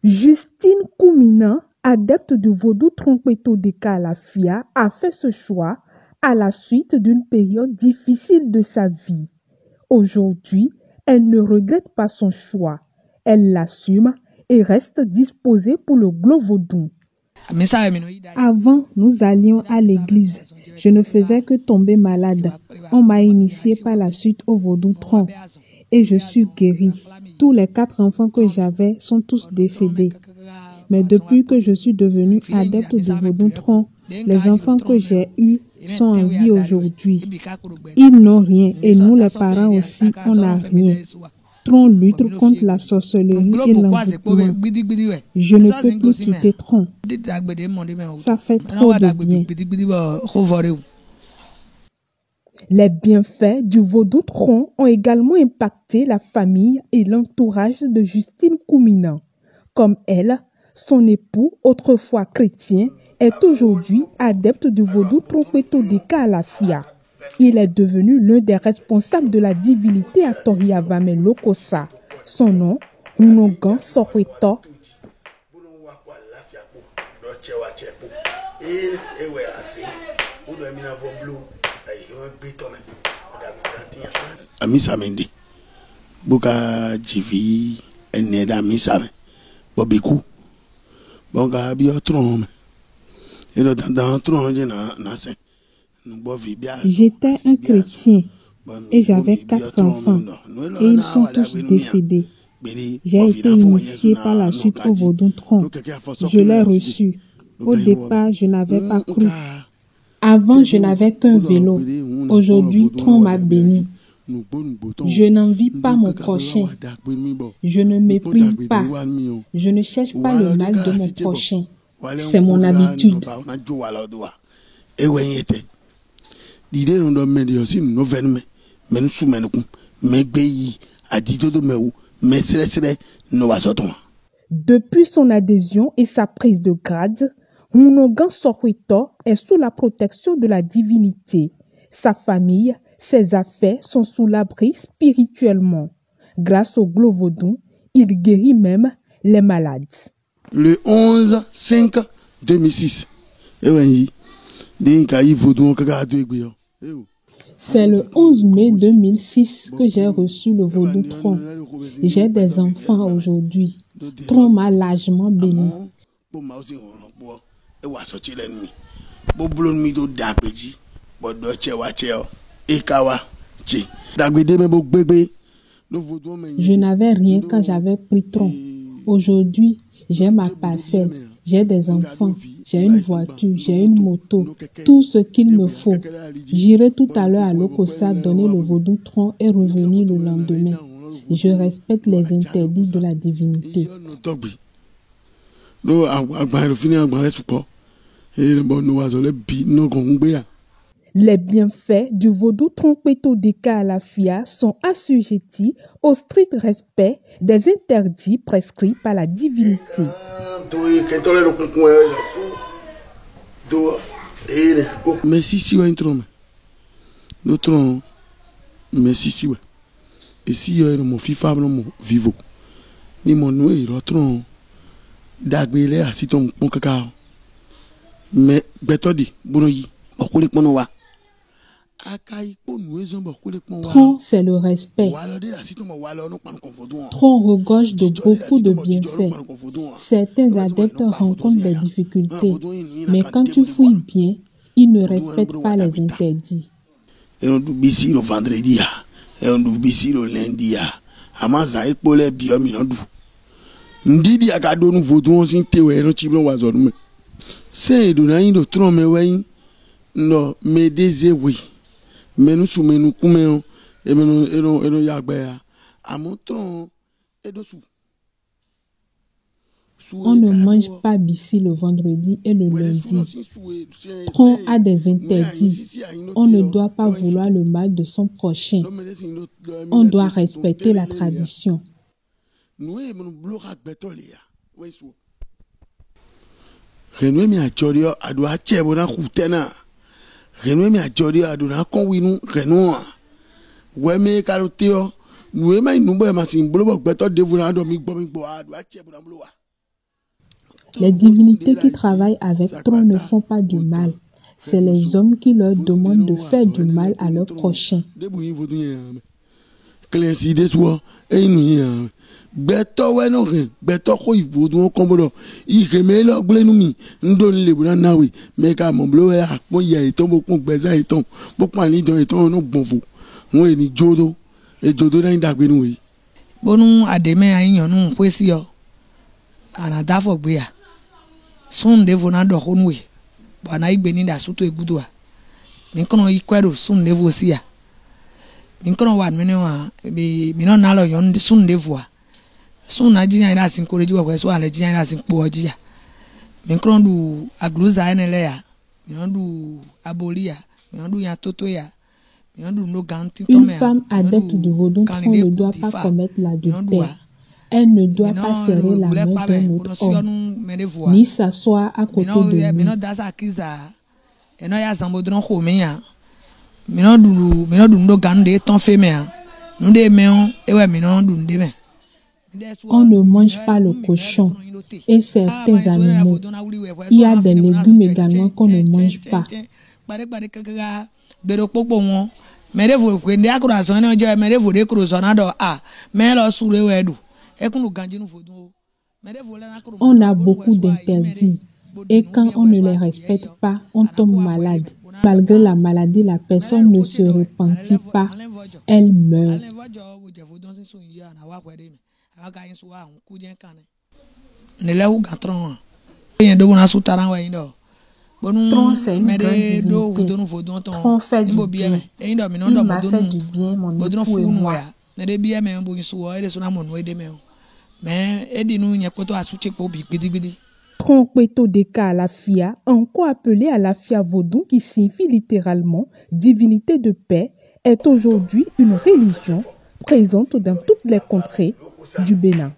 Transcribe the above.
Justine Koumina, adepte du vaudou Trompeto de Calafia, a fait ce choix à la suite d'une période difficile de sa vie. Aujourd'hui, elle ne regrette pas son choix. Elle l'assume et reste disposée pour le Glovodon. Avant, nous allions à l'église. Je ne faisais que tomber malade. On m'a initié par la suite au vaudou tronc et je suis guérie. Tous les 4 enfants que j'avais sont tous décédés. Mais depuis que je suis devenue adepte du vaudou tronc, les enfants que j'ai eus sont en vie aujourd'hui. Ils n'ont rien et nous les parents aussi, on n'a rien. Tronc lutte contre la sorcellerie et l'envoûtement. Je ne peux plus quitter Tronc. Ça fait trop de bien. Les bienfaits du vaudou Tronc ont également impacté la famille et l'entourage de Justine Koumina. Comme elle, son époux, autrefois chrétien, est aujourd'hui adepte du vaudou Trompeto de Calafia. Il est devenu l'un des responsables de la divinité à Toriavame Lokosa. Son nom, Hunogan Soweto. Amisa Mende, Boka Jivi, Eneda Misame, Bobiku, Bonga Biotron, et le Tantron de Nassin. J'étais un chrétien et j'avais 4 enfants et ils sont tous décédés. J'ai été initié par la suite au vaudou tronc. Je l'ai reçu. Au départ, je n'avais pas cru. Avant, je n'avais qu'un vélo. Aujourd'hui, tronc m'a béni. Je n'envie pas mon prochain. Je ne méprise pas. Je ne cherche pas le mal de mon prochain. C'est mon habitude. L'idée non de me dire aussi nous venons mais nous soumettons mais pays a dit de me mais c'est nous va sortir. Depuis son adhésion et sa prise de grade, Hunogan Soweto est sous la protection de la divinité. Sa famille, ses affaires sont sous l'abri spirituellement. Grâce au Glovodon, il guérit même les malades. Le 11/5/2006. C'est le 11 mai 2006 que j'ai reçu le vaudou tronc. J'ai des enfants aujourd'hui. Tronc m'a largement béni. Je n'avais rien quand j'avais pris tronc. Aujourd'hui, j'ai ma parcelle. J'ai des enfants, j'ai une voiture, j'ai une moto, tout ce qu'il me faut. J'irai tout à l'heure à Lokosa donner le vaudou tronc et revenir le lendemain. Je respecte les interdits de la divinité. Les bienfaits du vaudou Trompeto de Calafia sont assujettis au strict respect des interdits prescrits par la divinité. Mais si ouais intro notre mais si ouais et si mon fifa mon vivo ni mon nous il retron d'agbélé à si ton bon cacao mais betodi bonoyi okule ponowa. Tronc, c'est le respect. Tronc regorge de beaucoup de bienfaits. Certains adeptes rencontrent des difficultés, mais quand tu fouilles bien, ils ne respectent pas les interdits. Et on doit bissi le vendredi, et on doit bissi le lundi. Amaza ekpole biominandu. Ndidi akado nous vaudou sin tewe no chiblo wazonu. C'est de nain de tronc me wein no me desewi. Mais nous sommes nous comme et nous yagbe à mon tronc et dessous. On ne mange pas bissi le vendredi et le lundi. Tronc a des interdits. On ne doit pas vouloir le mal de son prochain. On doit respecter la tradition. Renoué mi a jori aduna kon winu renoué weme karoteo Les divinités qui travaillent avec Tron ne font pas du mal. C'est les hommes qui leur demandent de faire du mal à leur prochain. Bonu ademe ayonu kwesi yo anada fogbe ya sunde vona do honwe bana igbe ni da suto egudu a min kono ikwero sunde vosi ya min kono wa mene wa bi min na lo yon sunde voa sun na jinya ida sin koreji wa kweso ale jinya ida sin po oji ya min kono du agluza enele ya min du abolia min du ya toto ya. Une femme adepte du vaudou ne doit pas commettre l'adultère. Elle ne doit pas serrer la main d'un autre homme, ni s'asseoir à côté de lui. On ne mange pas le cochon et certains animaux. Il y a des légumes également qu'on ne mange pas. On a beaucoup d'interdits et quand on ne les respecte pas, on tombe malade. Malgré la maladie, la personne ne se repentit pas, elle meurt. Tron, c'est une grande divinité. Tron fait du bien. Il m'a fait du bien, mon époux et moi. Tron Kweto Deka Alafia, encore appelé Alafia Vodou, qui signifie littéralement divinité de paix, est aujourd'hui une religion présente dans toutes les contrées du Bénin.